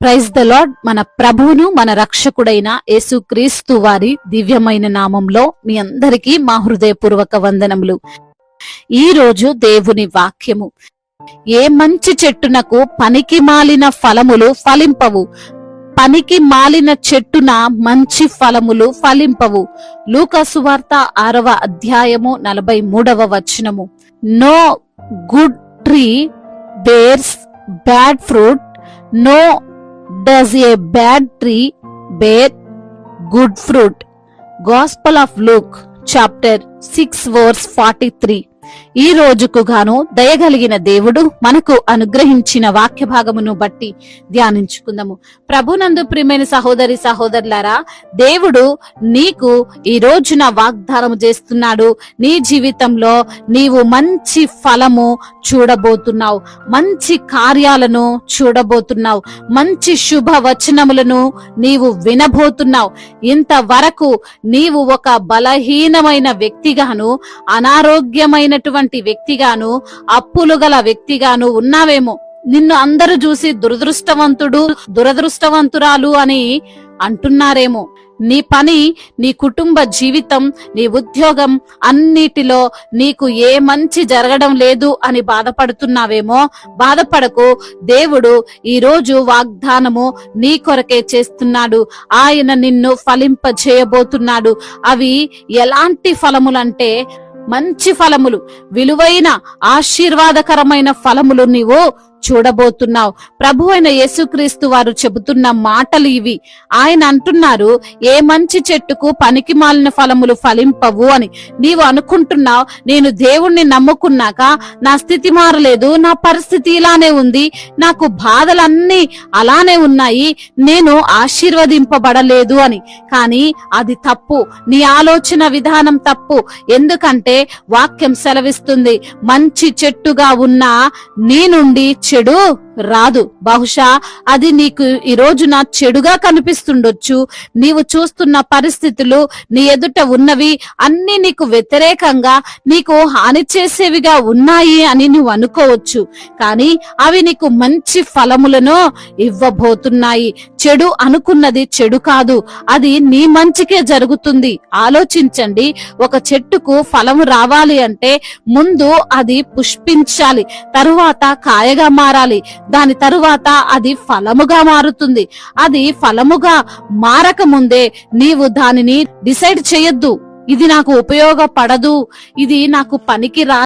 Praise the lord. మన ప్రభువును మన రక్షకుడైన యేసుక్రీస్తు వారి దివ్యమైన నామంలో మీ అందరికీ మా హృదయపూర్వక వందనములు. ఈ రోజు దేవుని వాక్యము, ఏ మంచి చెట్టునకు పనికి మాలిన ఫలములు ఫలింపవు, పనికి మాలిన చెట్టున మంచి ఫలములు ఫలింపవు. లూకా సువార్త 6వ అధ్యాయము 43వ వచనము. No good tree bears bad fruit, no does a bad tree bear good fruit. Gospel of Luke chapter 6 verse 43. ఈ రోజుకు గాను దయగలిగిన దేవుడు మనకు అనుగ్రహించిన వాక్య భాగమును బట్టి ధ్యానించుకుందాము. ప్రభునందు ప్రియమైన సహోదరి సహోదరులారా, దేవుడు నీకు ఈ రోజున వాగ్దానం చేస్తున్నాడు. నీ జీవితంలో నీవు మంచి ఫలము చూడబోతున్నావు, మంచి కార్యాలను చూడబోతున్నావు, మంచి శుభ వచనములను నీవు వినబోతున్నావు. ఇంతవరకు నీవు ఒక బలహీనమైన వ్యక్తిగాను, అనారోగ్యమైనటువంటి వ్యక్తిగాను, అప్పులు గల వ్యక్తిగాను ఉన్నావేమో. నిన్ను అందరూ చూసి దురదృష్టవంతురాలు అని అంటున్నారేమో. నీ పని, నీ కుటుంబ జీవితం, నీ ఉద్యోగం అన్నిటిలో నీకు ఏ మంచి జరగడం లేదు అని బాధపడుతున్నావేమో. బాధపడకు, దేవుడు ఈ రోజు వాగ్దానము నీ కొరకే చేస్తున్నాడు. ఆయన నిన్ను ఫలింపజేయబోతున్నాడు. అవి ఎలాంటి ఫలములంటే మంచి ఫలములు, విలువైన ఆశీర్వాదకరమైన ఫలములు నీవు చూడబోతున్నావు. ప్రభు అయిన యేసుక్రీస్తు వారు చెబుతున్న మాటలు ఇవి. ఆయన అంటున్నారు, ఏ మంచి చెట్టుకు పనికి మాలిన ఫలములు ఫలింపవు అని. నీవు అనుకుంటున్నావు, నేను దేవుణ్ణి నమ్ముకున్నాక నా స్థితి మారలేదు, నా పరిస్థితి ఇలానే ఉంది, నాకు బాధలన్నీ అలానే ఉన్నాయి, నేను ఆశీర్వదింపబడలేదు అని. కానీ అది తప్పు. నీ ఆలోచన విధానం తప్పు. ఎందుకంటే వాక్యం సెలవిస్తుంది, మంచి చెట్టుగా ఉన్న నీ నుండి చెడు రాదు. బహుశా అది నీకు ఈ రోజున చెడుగా కనిపిస్తుండొచ్చు. నీవు చూస్తున్న పరిస్థితులు, నీ ఎదుట ఉన్నవి అన్ని నీకు వ్యతిరేకంగా, నీకు హాని చేసేవిగా ఉన్నాయి అని నువ్వు అనుకోవచ్చు. కానీ అవి నీకు మంచి ఫలములను ఇవ్వబోతున్నాయి. చెడు అనుకున్నది చెడు కాదు, అది నీ మంచికే జరుగుతుంది. ఆలోచించండి, ఒక చెట్టుకు ఫలము రావాలి అంటే ముందు అది పుష్పించాలి, తరువాత కాయగా మారాలి, దాని తరువాత అది ఫలముగా మారుతుంది. అది ఫలముగా మారక ముందే నీవు దానిని డిసైడ్ చేయొద్దు, ఇది నాకు ఉపయోగపడదు, ఇది నాకు పనికి రా